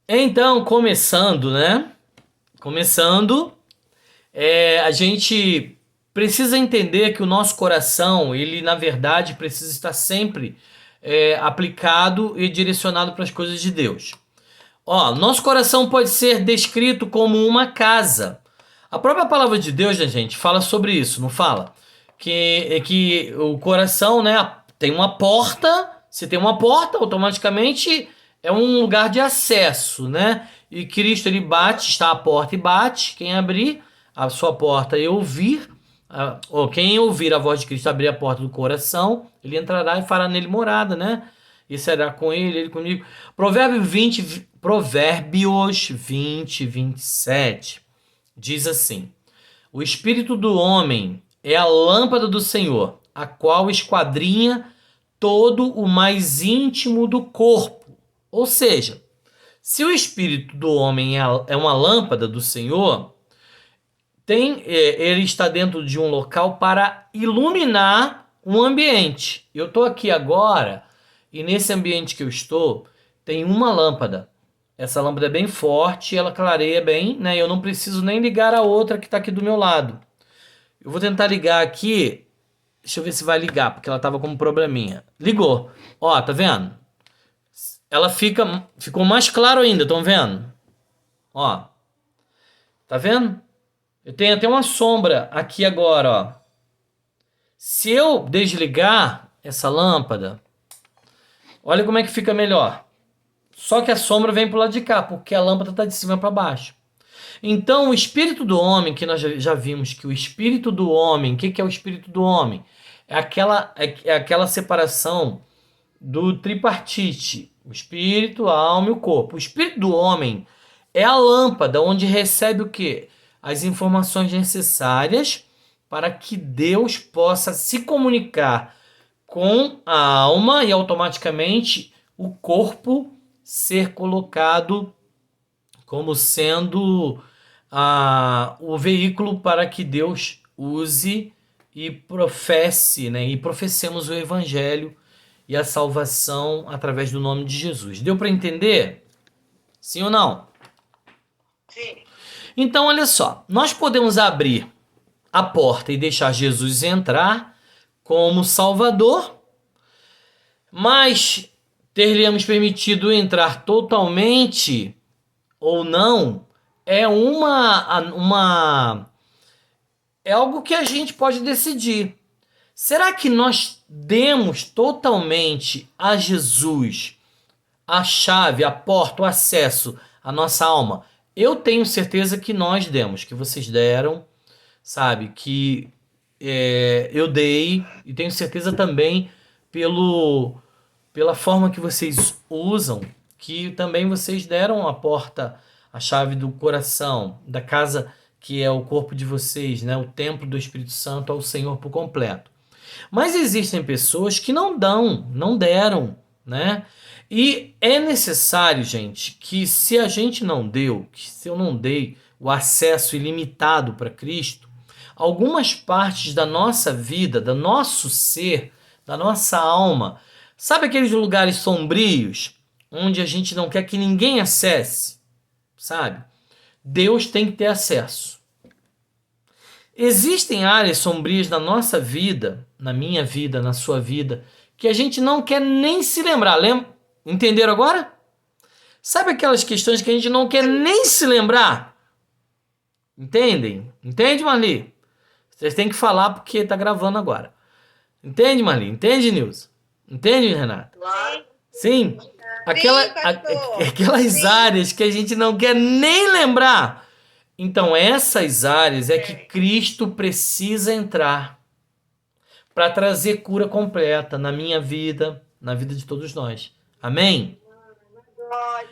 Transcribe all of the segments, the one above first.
Então, começando, né? Começando, a gente precisa entender que o nosso coração, ele na verdade precisa estar sempre aplicado e direcionado para as coisas de Deus. Ó, nosso coração pode ser descrito como uma casa. A própria palavra de Deus, né, gente, fala sobre isso, não fala? Que o coração, né, tem uma porta. Se tem uma porta, automaticamente é um lugar de acesso, né? E Cristo ele bate, está à porta e bate. Quem abrir a sua porta e ouvir, ou quem ouvir a voz de Cristo abrir a porta do coração, ele entrará e fará nele morada, né? E será com ele comigo. Provérbios 20, 27 diz assim: O espírito do homem é a lâmpada do Senhor, a qual esquadrinha todo o mais íntimo do corpo. Ou seja, se o espírito do homem é uma lâmpada do Senhor, ele está dentro de um local para iluminar um ambiente. Eu estou aqui agora e nesse ambiente que eu estou tem uma lâmpada. Essa lâmpada é bem forte, ela clareia bem, né? Eu não preciso nem ligar a outra que está aqui do meu lado. Eu vou tentar ligar aqui. Deixa eu ver se vai ligar, porque ela tava com um probleminha. Ligou. Ó, tá vendo? Ficou mais claro ainda, estão vendo? Ó, tá vendo? Eu tenho até uma sombra aqui agora, ó. Se eu desligar essa lâmpada, olha como é que fica melhor. Só que a sombra vem pro lado de cá, porque a lâmpada tá de cima para baixo. Então, o espírito do homem, que nós já vimos que o espírito do homem, o que é o espírito do homem? É aquela separação do tripartite, o espírito, a alma e o corpo. O espírito do homem é a lâmpada onde recebe o quê? As informações necessárias para que Deus possa se comunicar com a alma e automaticamente o corpo ser colocado como sendo o veículo para que Deus use e professe, né? E professemos o evangelho e a salvação através do nome de Jesus. Deu para entender? Sim ou não? Sim. Então, olha só, nós podemos abrir a porta e deixar Jesus entrar como Salvador, mas ter-lhe-amos permitido entrar totalmente ou não é é algo que a gente pode decidir. Será que nós demos totalmente a Jesus a chave, a porta, o acesso à nossa alma? Eu tenho certeza que nós demos, que vocês deram, sabe? Que eu dei, e tenho certeza também pelo, pela forma que vocês usam, que também vocês deram a porta, a chave do coração, da casa que é o corpo de vocês, né? O templo do Espírito Santo ao Senhor por completo. Mas existem pessoas que não dão, não deram, né? E é necessário, gente, que se a gente não deu, que se eu não dei o acesso ilimitado para Cristo, algumas partes da nossa vida, do nosso ser, da nossa alma, sabe aqueles lugares sombrios onde a gente não quer que ninguém acesse, sabe? Deus tem que ter acesso. Existem áreas sombrias na nossa vida, na minha vida, na sua vida, que a gente não quer nem se lembrar. Entenderam agora? Sabe aquelas questões que a gente não quer nem se lembrar? Entendem? Entende, Marli? Vocês têm que falar porque tá gravando agora. Entende, Marli? Entende, Nilson? Entende, Renato? Claro. Sim. Sim, pastor. Aquelas Sim. áreas que a gente não quer nem lembrar. Então, essas áreas é que É. Cristo precisa entrar para trazer cura completa na minha vida, na vida de todos nós. Amém? Glória.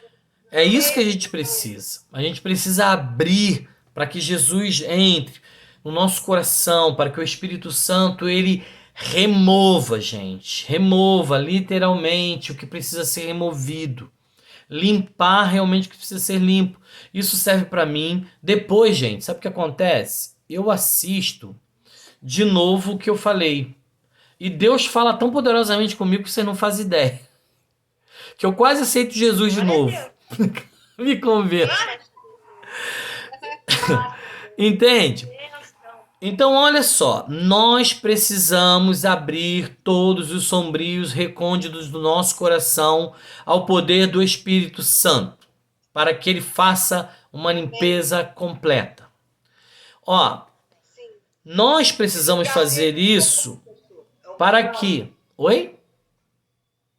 É isso que a Amém, gente pastor. precisa. A gente precisa abrir para que Jesus entre no nosso coração, para que o Espírito Santo ele remova, gente, remova literalmente o que precisa ser removido, limpar realmente o que precisa ser limpo. Isso serve para mim. Depois, gente, sabe o que acontece? Eu assisto de novo o que eu falei. E Deus fala tão poderosamente comigo que você não faz ideia. Que eu quase aceito Jesus de Glória a novo. Deus. Me converto. Entende? Então, olha só, nós precisamos abrir todos os sombrios recônditos do nosso coração ao poder do Espírito Santo, para que ele faça uma limpeza completa. Ó, Sim. nós precisamos fazer isso É o para porão. que... Oi?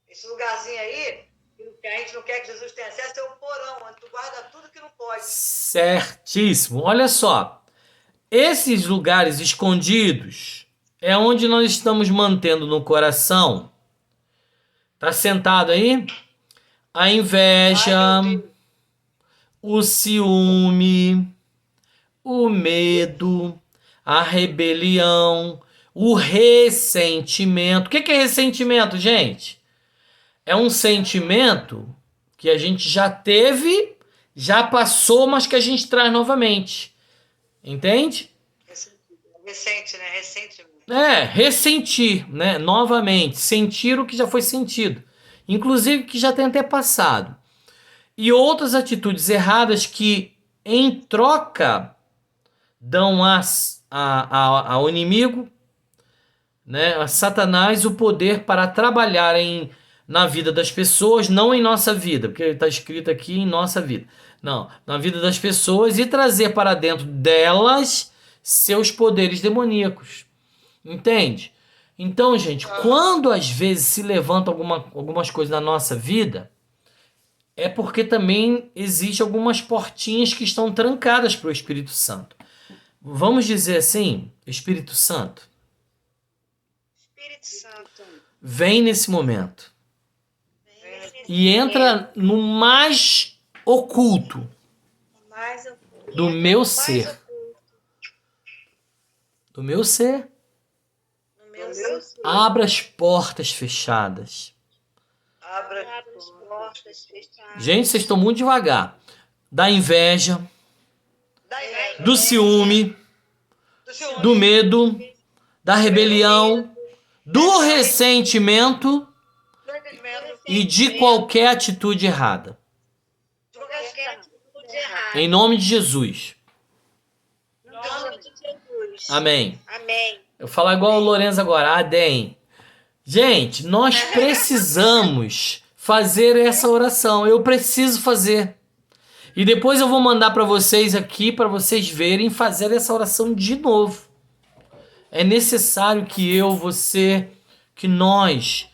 Esse lugarzinho aí, que a gente não quer que Jesus tenha acesso, é o porão, onde tu guarda tudo que não pode. Certíssimo. Olha só, esses lugares escondidos é onde nós estamos mantendo no coração. Tá sentado aí? A inveja, Ai, meu Deus. o ciúme, o medo, a rebelião, o ressentimento. O que é ressentimento, gente? É um sentimento que a gente já teve, já passou, mas que a gente traz novamente. Entende? Recente, né? Recente. É, ressentir, né? Novamente, sentir o que já foi sentido, inclusive que já tem até passado. E outras atitudes erradas que, em troca, dão ao inimigo, né, a Satanás, o poder para trabalhar na vida das pessoas, não em nossa vida, porque está escrito aqui em nossa vida. Não, na vida das pessoas e trazer para dentro delas seus poderes demoníacos. Entende? Então, gente, quando às vezes se levantam algumas coisas na nossa vida, é porque também existe algumas portinhas que estão trancadas para o Espírito Santo. Vamos dizer assim, Espírito Santo, Espírito Santo. vem nesse momento É, e entra no mais oculto mais do meu ser. Do meu ser. no meu ser. Abra as portas fechadas. Abra as portas fechadas. Gente, vocês estão muito devagar. Da inveja, do ciúme, do medo, da rebelião, do ressentimento e de qualquer atitude errada. Em nome de Jesus. Amém. Amém. Eu vou falar igual o Lourenço agora. Adem. Gente, nós precisamos fazer essa oração. Eu preciso fazer. E depois eu vou mandar para vocês aqui, para vocês verem, fazer essa oração de novo. É necessário que eu, você, que nós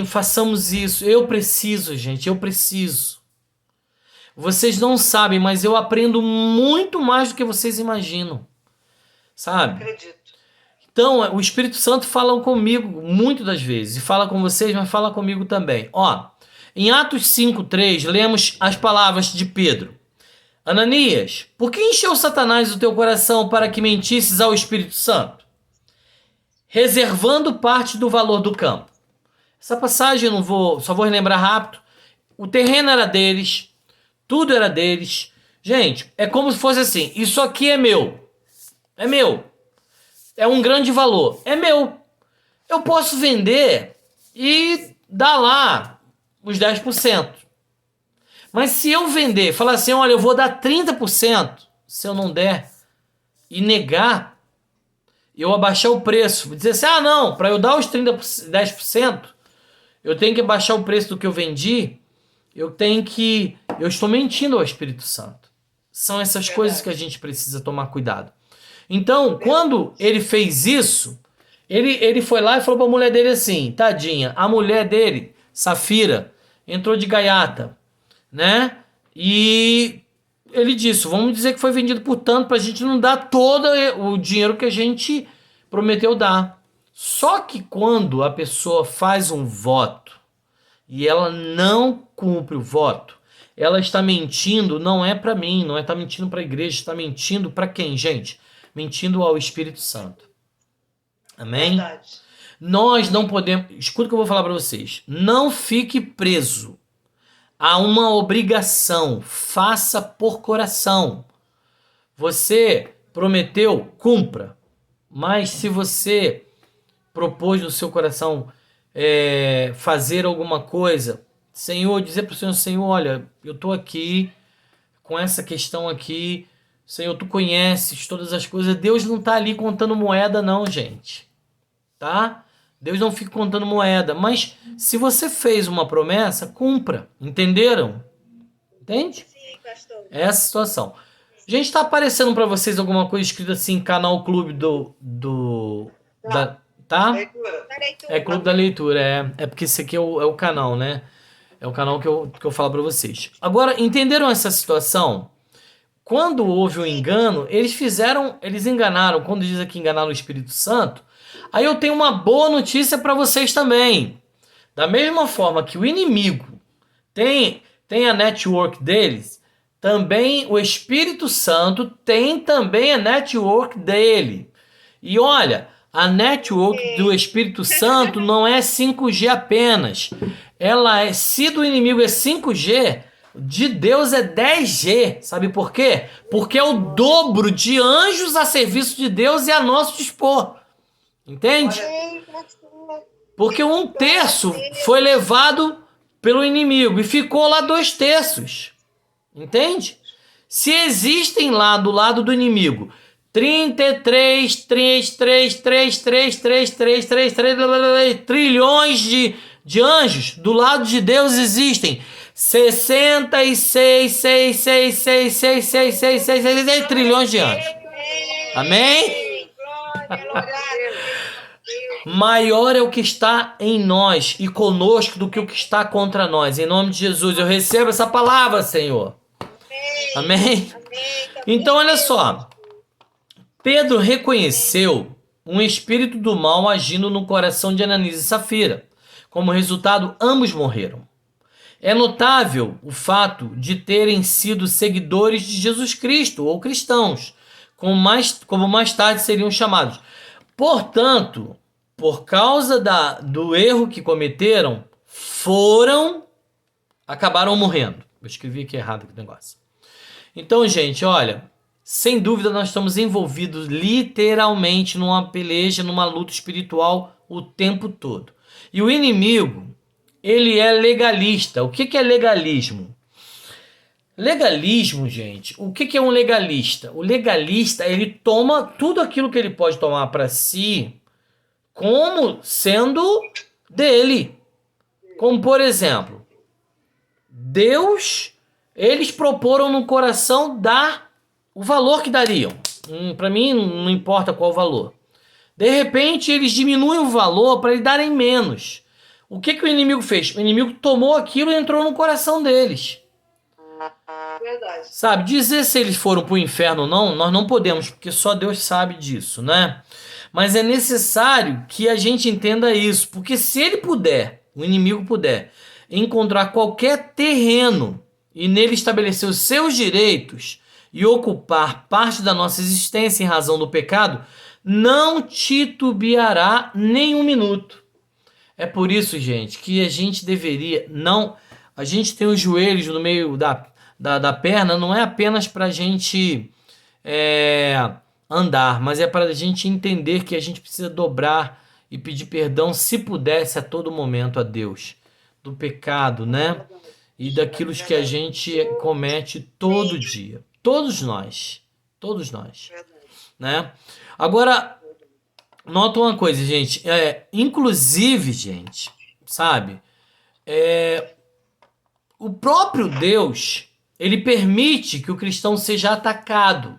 façamos isso. Eu preciso, gente, eu preciso. Vocês não sabem, mas eu aprendo muito mais do que vocês imaginam. Sabe? Acredito. Então, o Espírito Santo fala comigo muito das vezes. E fala com vocês, mas fala comigo também. Ó, em Atos 5:3, lemos as palavras de Pedro. Ananias, por que encheu Satanás o teu coração para que mentisses ao Espírito Santo, reservando parte do valor do campo? Essa passagem eu não vou, só vou relembrar rápido. O terreno era deles, tudo era deles. Gente, é como se fosse assim, isso aqui é meu. É meu. É um grande valor. É meu. Eu posso vender e dar lá os 10%. Mas se eu vender, falar assim, olha, eu vou dar 30%, se eu não der, e negar, eu abaixar o preço, dizer assim, ah não, para eu dar os 10%, eu tenho que baixar o preço do que eu vendi, eu estou mentindo ao Espírito Santo. São essas coisas que a gente precisa tomar cuidado. Então, quando ele fez isso, ele foi lá e falou para a mulher dele assim, tadinha, a mulher dele, Safira, entrou de gaiata, né? E ele disse, vamos dizer que foi vendido por tanto para a gente não dar todo o dinheiro que a gente prometeu dar. Só que quando a pessoa faz um voto e ela não cumpre o voto, ela está mentindo, não é para mim, não é tá mentindo para a igreja, está mentindo para quem, gente? Mentindo ao Espírito Santo. Amém? Verdade. Nós não podemos, escuta o que eu vou falar para vocês, não fique preso a uma obrigação, faça por coração. Você prometeu, cumpra. Mas se você propôs no seu coração fazer alguma coisa, Senhor, dizer para o Senhor, Senhor, olha, eu estou aqui, com essa questão aqui. Senhor, tu conheces todas as coisas. Deus não está ali contando moeda, não, gente. Tá? Deus não fica contando moeda. Mas se você fez uma promessa, cumpra. Entenderam? Entende? Sim, pastor. Essa é a situação. Gente, está aparecendo para vocês alguma coisa escrita assim, canal clube tá? Leitura. É clube da leitura, é porque esse aqui é o canal, né? É o canal que eu falo para vocês. Agora, entenderam essa situação? Quando houve um engano, eles enganaram, quando diz aqui enganaram o Espírito Santo, aí eu tenho uma boa notícia para vocês também. Da mesma forma que o inimigo tem a network deles, também o Espírito Santo tem também a network dele. E olha, a network do Espírito Santo não é 5G apenas. Se do inimigo é 5G, de Deus é 10G. Sabe por quê? Porque é o dobro de anjos a serviço de Deus e a nosso dispor. Entende? Porque 1/3 foi levado pelo inimigo e ficou lá 2/3. Entende? Se existem lá do lado do inimigo 33 trilhões de anjos, do lado de Deus existem 66 trilhões de anjos. Amém? Maior é o que está em nós e conosco do que o que está contra nós. Em nome de Jesus, eu recebo essa palavra, Senhor. Amém? Então, olha só. Pedro reconheceu um espírito do mal agindo no coração de Ananias e Safira. Como resultado, ambos morreram. É notável o fato de terem sido seguidores de Jesus Cristo, ou cristãos, como mais tarde seriam chamados. Portanto, por causa do erro que cometeram, acabaram morrendo. Eu escrevi aqui errado o negócio. Então, gente, olha, sem dúvida nós estamos envolvidos literalmente numa peleja, numa luta espiritual o tempo todo. E o inimigo, ele é legalista. O que é legalismo? Legalismo, gente, o que é um legalista? O legalista, ele toma tudo aquilo que ele pode tomar para si como sendo dele. Como, por exemplo, Deus, eles proporam no coração dar o valor que dariam. Para mim, não importa qual o valor. De repente, eles diminuem o valor para eles darem menos. O que o inimigo fez? O inimigo tomou aquilo e entrou no coração deles. Verdade. Sabe, dizer se eles foram para o inferno ou não, nós não podemos, porque só Deus sabe disso, né? Mas é necessário que a gente entenda isso, porque se ele puder, o inimigo puder, encontrar qualquer terreno e nele estabelecer os seus direitos e ocupar parte da nossa existência em razão do pecado, não titubeará nem um minuto. É por isso, gente, que a gente deveria não... A gente tem os joelhos no meio da perna, não é apenas para a gente andar, mas é para a gente entender que a gente precisa dobrar e pedir perdão, se pudesse, a todo momento a Deus, do pecado, né? E daquilo que a gente comete todo dia. Todos nós, né? Agora, nota uma coisa, gente, inclusive, gente, sabe, o próprio Deus, ele permite que o cristão seja atacado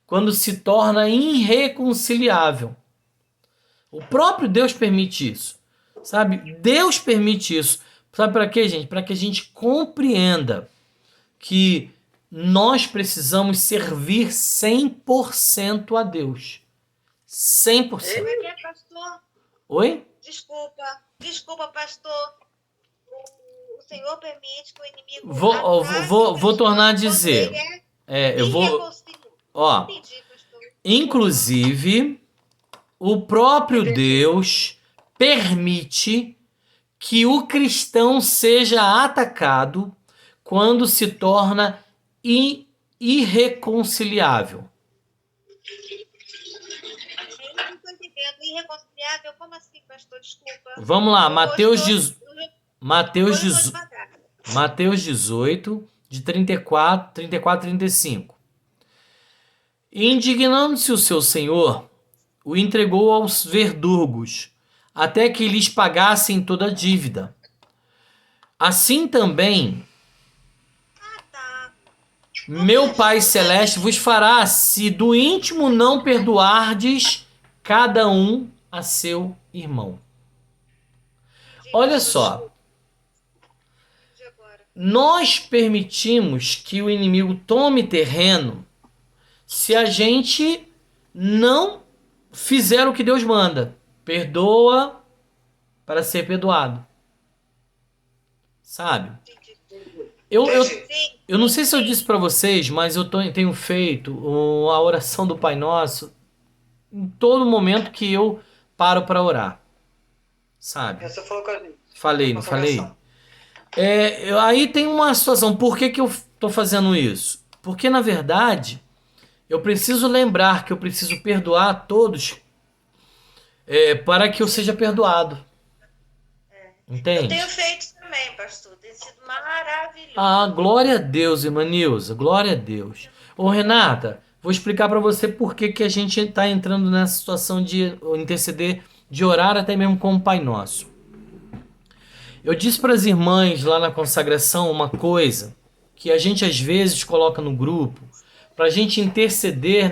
quando se torna irreconciliável. O próprio Deus permite isso, sabe? Deus permite isso. Sabe para quê, gente? Para que a gente compreenda que nós precisamos servir 100% a Deus. 100%. Como é que é, pastor? Oi? Desculpa, pastor. O Senhor permite que o inimigo... Vou tornar a dizer. Eu vou... Ó, inclusive, o próprio Deus permite que o cristão seja atacado quando se torna irreconciliável. Irreconciliável? Como assim, pastor? Desculpa. Vamos lá, Mateus 18, de 34 e 35. Indignando-se o seu senhor, o entregou aos verdugos, até que lhes pagassem toda a dívida. Assim também, Tá. meu Pai Celeste vos fará, se do íntimo não perdoardes cada um a seu irmão. Olha só, De agora. nós permitimos que o inimigo tome terreno se a gente não fizer o que Deus manda. Perdoa para ser perdoado. Sabe? Entendi. Eu não sei se eu disse para vocês, mas tenho feito a oração do Pai Nosso em todo momento que eu paro para orar. Sabe? Você falou com a gente. Falei, não falei? Aí tem uma situação. Por que eu estou fazendo isso? Porque, na verdade, eu preciso lembrar que eu preciso perdoar a todos para que eu seja perdoado. Eu Entende? tenho feito também, pastor. Tem sido maravilhoso. Ah, glória a Deus, irmã Nilza. Glória a Deus. Ô, Renata, vou explicar para você por que a gente está entrando nessa situação de interceder, de orar até mesmo com o Pai Nosso. Eu disse para as irmãs lá na consagração uma coisa que a gente às vezes coloca no grupo para a gente interceder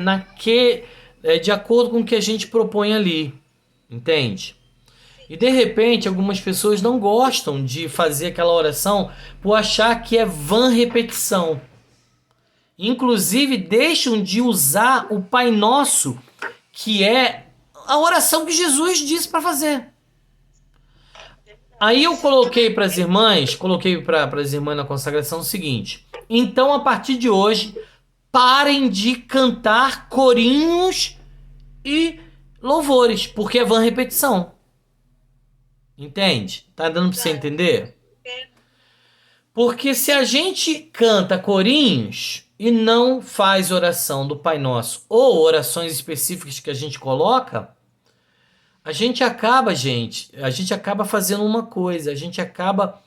de acordo com o que a gente propõe ali, entende? E de repente algumas pessoas não gostam de fazer aquela oração por achar que é vã repetição. Inclusive deixam de usar o Pai Nosso, que é a oração que Jesus disse para fazer. Aí eu coloquei para as irmãs na consagração o seguinte: então a partir de hoje parem de cantar corinhos e louvores, porque é vã repetição. Entende? Tá dando para você entender? Porque se a gente canta corinhos e não faz oração do Pai Nosso ou orações específicas que a gente coloca, a gente acaba fazendo uma coisa, a gente acaba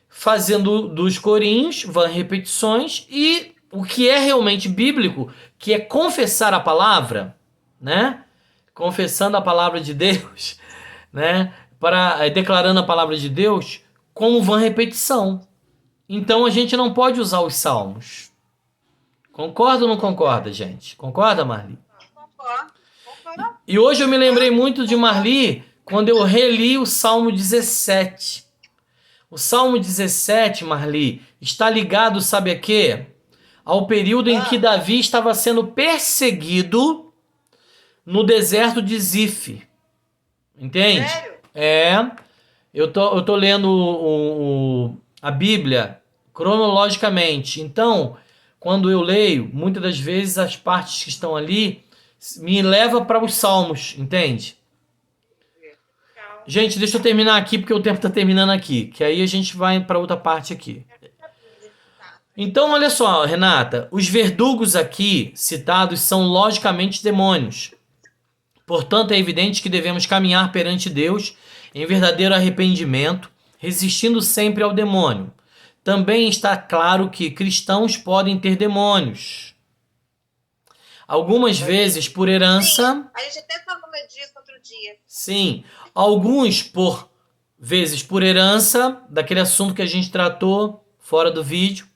fazendo dos corinhos, repetições, e o que é realmente bíblico, que é confessar a palavra, né? Confessando a palavra de Deus, né? Declarando a palavra de Deus como vã repetição. Então a gente não pode usar os salmos. Concorda ou não concorda, gente? Concorda, Marli? Concordo. E hoje eu me lembrei muito de Marli quando eu reli o Salmo 17. O Salmo 17, Marli, está ligado, sabe a quê? Ao período em que Davi estava sendo perseguido no deserto de Zif. Entende? Sério? Eu tô lendo a Bíblia cronologicamente. Então, quando eu leio, muitas das vezes as partes que estão ali me leva para os Salmos, entende? Gente, deixa eu terminar aqui porque o tempo está terminando aqui, que aí a gente vai para outra parte aqui. Então, olha só, Renata, os verdugos aqui citados são logicamente demônios. Portanto, é evidente que devemos caminhar perante Deus em verdadeiro arrependimento, resistindo sempre ao demônio. Também está claro que cristãos podem ter demônios. Algumas vezes por herança. Sim, a gente até falou disso outro dia. Sim, alguns por vezes por herança, daquele assunto que a gente tratou fora do vídeo,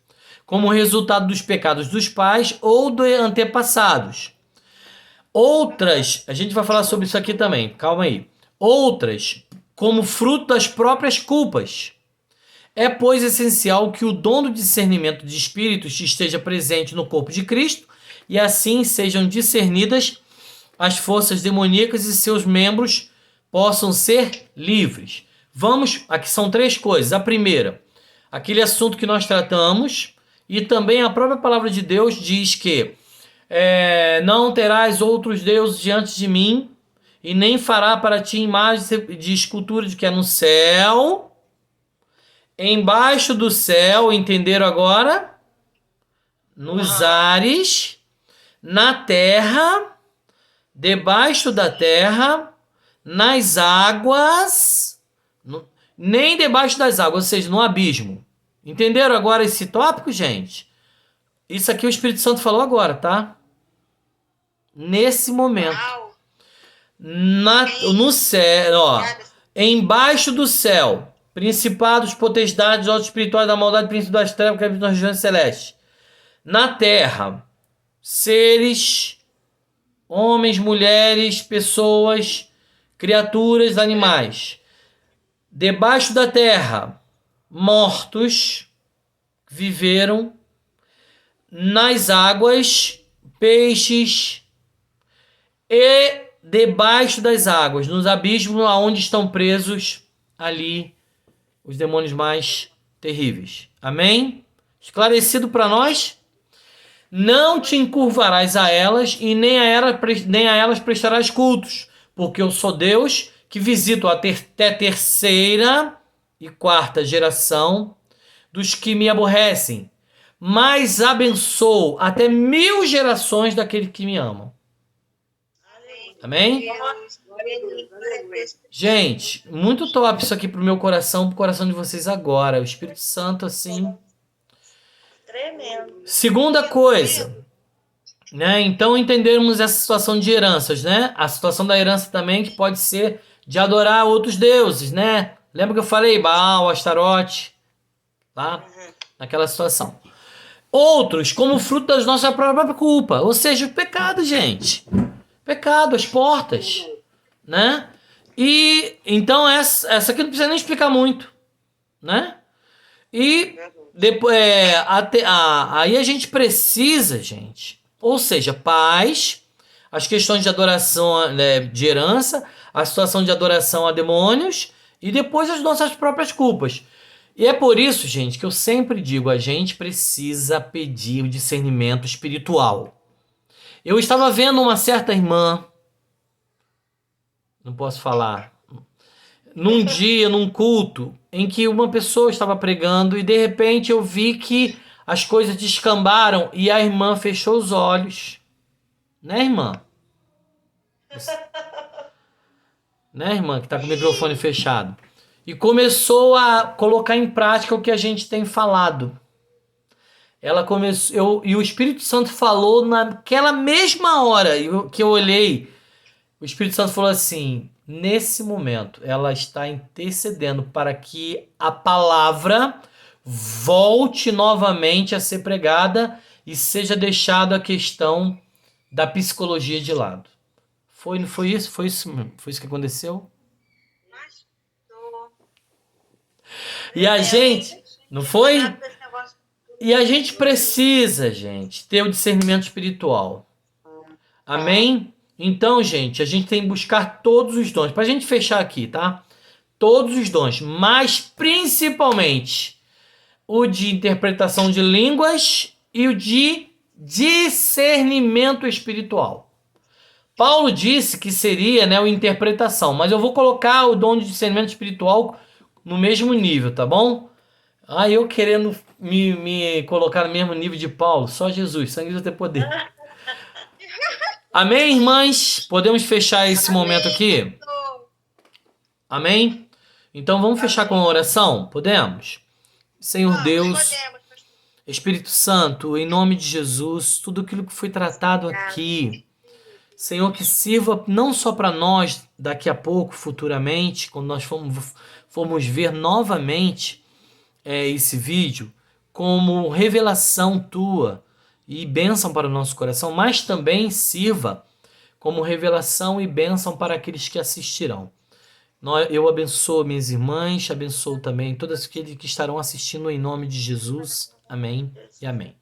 como resultado dos pecados dos pais ou de antepassados. Outras, a gente vai falar sobre isso aqui também, calma aí. Outras, como fruto das próprias culpas. É, pois, essencial que o dom do discernimento de espíritos esteja presente no corpo de Cristo e assim sejam discernidas as forças demoníacas e seus membros possam ser livres. Aqui são três coisas. A primeira, aquele assunto que nós tratamos, e também a própria palavra de Deus diz que não terás outros deuses diante de mim, e nem fará para ti imagem de escultura de que é no céu, embaixo do céu, entenderam agora? Nos ares, na terra, debaixo da terra, nas águas, nem debaixo das águas, ou seja, no abismo. Entenderam agora esse tópico, gente? Isso aqui o Espírito Santo falou agora, tá? Nesse momento. Uau. No céu, ó. Obrigada. Embaixo do céu, principados, potestades, altos espirituais da maldade, príncipe das trevas, que habitam nas regiões celestes. Na terra, seres, homens, mulheres, pessoas, criaturas, animais. Debaixo da terra, mortos, viveram. Nas águas, peixes. E debaixo das águas, nos abismos aonde estão presos ali os demônios mais terríveis. Amém? Esclarecido para nós? Não te encurvarás a elas e nem a elas prestarás cultos, porque eu sou Deus que visito até terceira e quarta geração dos que me aborrecem, mas abençoo até 1000 gerações daqueles que me amam. Amém? Gente, muito top isso aqui pro meu coração, pro coração de vocês agora. O Espírito Santo, assim. Tremendo. Segunda coisa, né? Então entendermos essa situação de heranças, né? A situação da herança também que pode ser de adorar outros deuses, né? Lembra que eu falei Baal, Astarote, tá? Naquela situação. Outros, como fruto das nossas próprias culpa, ou seja, o pecado, gente. Pecado, as portas, né? E então essa aqui não precisa nem explicar muito, né? E depois aí a gente precisa, gente, ou seja, paz, as questões de adoração, né, de herança, a situação de adoração a demônios e depois as nossas próprias culpas. E é por isso, gente, que eu sempre digo, a gente precisa pedir o discernimento espiritual. Eu estava vendo uma certa irmã, não posso falar, num dia, num culto, em que uma pessoa estava pregando e de repente eu vi que as coisas descambaram e a irmã fechou os olhos. Né, irmã? Né, irmã, que está com o microfone fechado. E começou a colocar em prática o que a gente tem falado. Ela começou, e o Espírito Santo falou naquela mesma hora que eu olhei. O Espírito Santo falou assim: nesse momento, ela está intercedendo para que a palavra volte novamente a ser pregada e seja deixada a questão da psicologia de lado. Não foi isso? Foi isso que aconteceu? E a gente, não foi? E a gente precisa, gente, ter o discernimento espiritual. Amém? Então, gente, a gente tem que buscar todos os dons. Pra gente fechar aqui, tá? Todos os dons, mas principalmente o de interpretação de línguas e o de discernimento espiritual. Paulo disse que seria, né, o interpretação, mas eu vou colocar o dom de discernimento espiritual no mesmo nível, tá bom? Eu querendo me colocar no mesmo nível de Paulo, só Jesus, sangue de ter poder. Amém, irmãs? Podemos fechar esse momento aqui? Amém? Então vamos fechar com uma oração? Podemos? Senhor Deus, Espírito Santo, em nome de Jesus, tudo aquilo que foi tratado aqui, Senhor, que sirva não só para nós daqui a pouco, futuramente, quando nós formos ver novamente esse vídeo, como revelação tua e bênção para o nosso coração, mas também sirva como revelação e bênção para aqueles que assistirão. Eu abençoo minhas irmãs, abençoo também todos aqueles que estarão assistindo em nome de Jesus. Amém e amém.